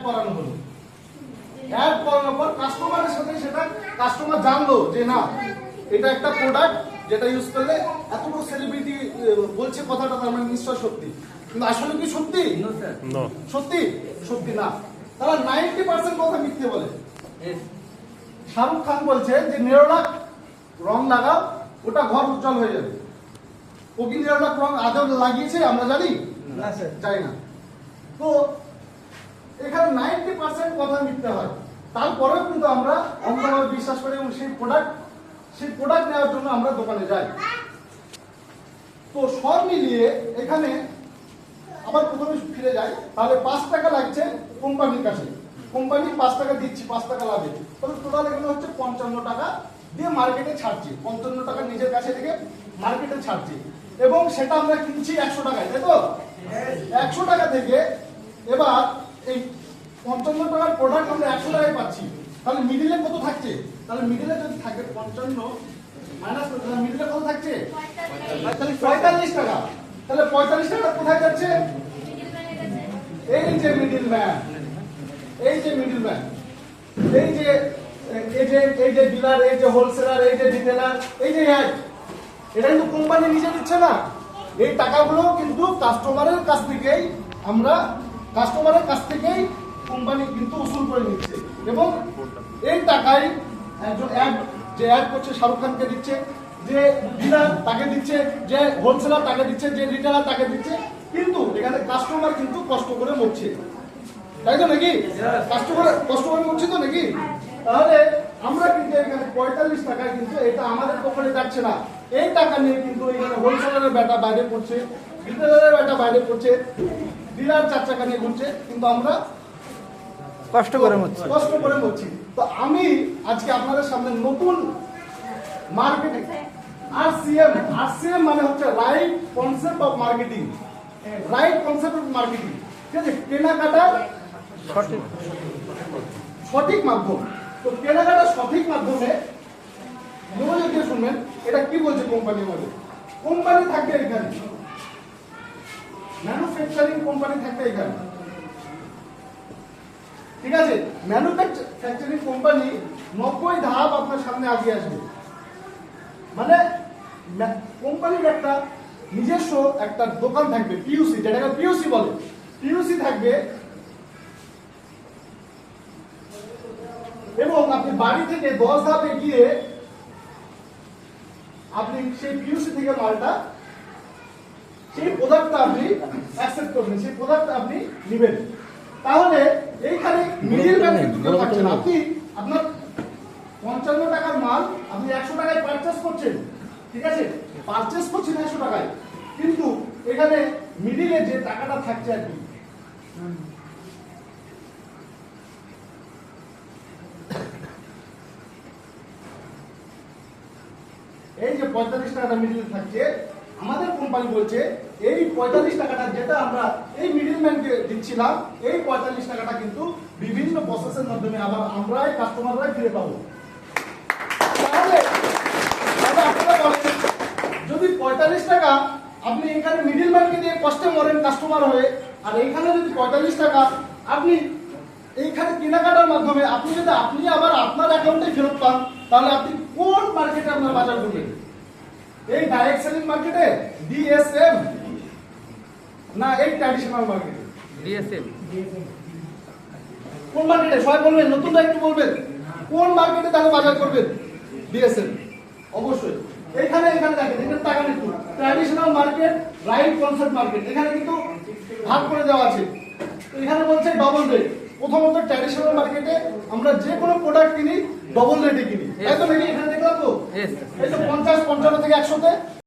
করানো হলো। অ্যাড করানোর পর কাস্টমারের সাথে সেটা কাস্টমার জানলো যে না এটা একটা প্রোডাক্ট যেটা ইউজ করলে এত বড় সেলিব্রিটি বলছে কথাটা, তার মানে নিশ্চয় সত্যি। কিন্তু আসলে কি সত্যি? সত্যি সত্যি না। তারা 90% কথা মিথ্যে বলে। শাহরুখ খান বলছে যে নিরলাক রং লাগাও, ওটা ঘর উজ্জ্বল হয়ে যাবে। ও কি নিরলাক রং আদৌ লাগিয়েছে আমরা জানি না, জানি না। তো এখানে 90% কথা মিথ্যে হয়, তারপরেও কিন্তু আমরা অন্ধভাবে বিশ্বাস করি এবং সেই প্রোডাক্ট নেওয়ার জন্য আমরা দোকানে যাই। তো সব মিলিয়ে এখানে আবার প্রথমে ফিরে যাই, তাহলে 5 টাকা লাগছে কোম্পানির কাছে, কোম্পানি 5 টাকা দিচ্ছি, 5 টাকা লাভে, তাহলে টোটাল এখানে হচ্ছে 55 টাকা দিয়ে মার্কেটে ছাড়ছি। 55 টাকা নিজের কাছে থেকে মার্কেটে ছাড়ছি এবং সেটা আমরা কিনছি 100 টাকায়, তাই তো? 100 টাকা থেকে এবার এই 55 টাকার প্রোডাক্ট আমরা 100 টাকায় পাচ্ছি। তাহলে মিডিলে কত থাকছে? তাহলে মিডিলে যদি থাকে 55 মাইনাস করতে, তাহলে মিডিলে কত থাকছে? 45 টাকা। তাহলে 45 টাকা কোথায় যাচ্ছে? এই যে মিডলম্যান, এই যে মিডলম্যান, এই যে ডিলার, এই যে হোলসেলার, এই যে রিটেলার, এই যে অ্যাড, এটা কিন্তু কোম্পানি নিজে দিচ্ছে না। এই টাকাগুলো কিন্তু কাস্টমারের কাছ থেকেই কোম্পানি কিন্তু উসুল করে নিচ্ছে এবং এই টাকায় একজন যে অ্যাড করছে শাহরুখ খানকে দিচ্ছে, যে ডিলার তাকে দিচ্ছে, যে হোলসেলার তাকে দিচ্ছে, যে রিটেলার তাকে দিচ্ছে। কিন্তু এখানে কাস্টমার কিন্তু কষ্ট করে মরছে, তাই তো নাকি? কাস্টমার কষ্ট করে মরছে তো নাকি? তাহলে আমরা কিন্তু এখানে 45 টাকায় কিন্তু এটা আমাদের পকেটে যাচ্ছে না। এই টাকা নিয়ে কিন্তু এখানে হোলসেলারের ব্যাটা বাইরে পড়ছে, রিটেলারের ব্যাটা বাইরে পড়ছে, ডিলার 4 টাকা নিয়ে ঘুরছে, কিন্তু আমরা কষ্ট করে মরছি। তো আমি আজকে আপনাদের সামনে নতুন মার্কেটিং আরসিএম মানে হচ্ছে right concept of marketing, right concept of marketing, ঠিক আছে? কেনাকাটার সঠিক মাধ্যম। তো কেনাকাটার সঠিক মাধ্যমে মনোযোগ দিয়ে শুনবেন, এটা কি বলছে কোম্পানির মধ্যে। কোম্পানি থাকবে এখানে, ম্যানুফ্যাকচারিং কোম্পানি থাকবে এখানে, ঠিক আছে? ম্যানুফ্যাকচারিং কোম্পানি 90 ধাপ আপনার সামনে আগিয়ে আসবে। মানে কোম্পানির একটা নিজস্ব একটা দোকান থাকবে, পিইউসি, যেটাকে পিইউসি বলে, পিইউসি থাকবে এবং আপনি বাড়ি থেকে 10 ধাপে গিয়ে আপনি সেই পিইউসি থেকে মালটা, সেই প্রোডাক্টটা আপনি অ্যাকসেপ্ট করবেন, সেই প্রোডাক্টটা আপনি নেবেন। তাহলে এইখানে মিডল ম্যান কিন্তু কেউ থাকছে না। আপনি আপনার 55 টাকার মাল আপনি 100 টাকায় পারচেজ করছেন, ঠিক আছে? পারচেজ করছেন 100 টাকায়, কিন্তু এখানে মিডিলে যে টাকাটা থাকছে আর কি, এই যে 45 টাকাটা মিডিলে থাকছে, আমাদের কোম্পানি বলছে এই 45 টাকাটা যেটা আমরা এই মিডলম্যানকে দিচ্ছিলাম, এই 45 টাকাটা কিন্তু বিভিন্ন প্রসেসের মাধ্যমে আবার আমরাই কাস্টমাররাই ফিরে পাবো। তাহলে আপনারা বলেন, যদি 45 টাকা আপনি এখানে মিডলম্যানকে দিয়ে কষ্টে মরেন কাস্টমার হয়ে, আর এইখানে যদি 45 টাকা আপনি এইখানে কেনাকাটার মাধ্যমে আপনি আবার আপনার অ্যাকাউন্টে ফেরত পান, তাহলে আপনি কোন মার্কেটে আপনার বাজার করবেন? এই ডাইরেক্ট সেলিং মার্কেটে, ডিএসএম, না এই ট্র্যাডিশনাল মার্কেটে? ডিএসএম। কোন মার্কেটে? সবাই বলবেন, নতুনরা একটু বলবেন, কোন মার্কেটে তাহলে বাজার করবেন? ডিএসএম অবশ্যই। এখানে দেখেন, এখানে টাকা নিতে traditional market, right concept market, এখানে কিন্তু ভাগ করে দেওয়া আছে। এখানে বলছে ডবল রেট। প্রথমত ট্র্যাডিশনাল মার্কেটে আমরা যে কোনো প্রোডাক্ট কিনি ডবল রেটে কিনি, তাই তো নাকি? এখানে দেখলাম তো এই তো 50, 55 থেকে 100 তে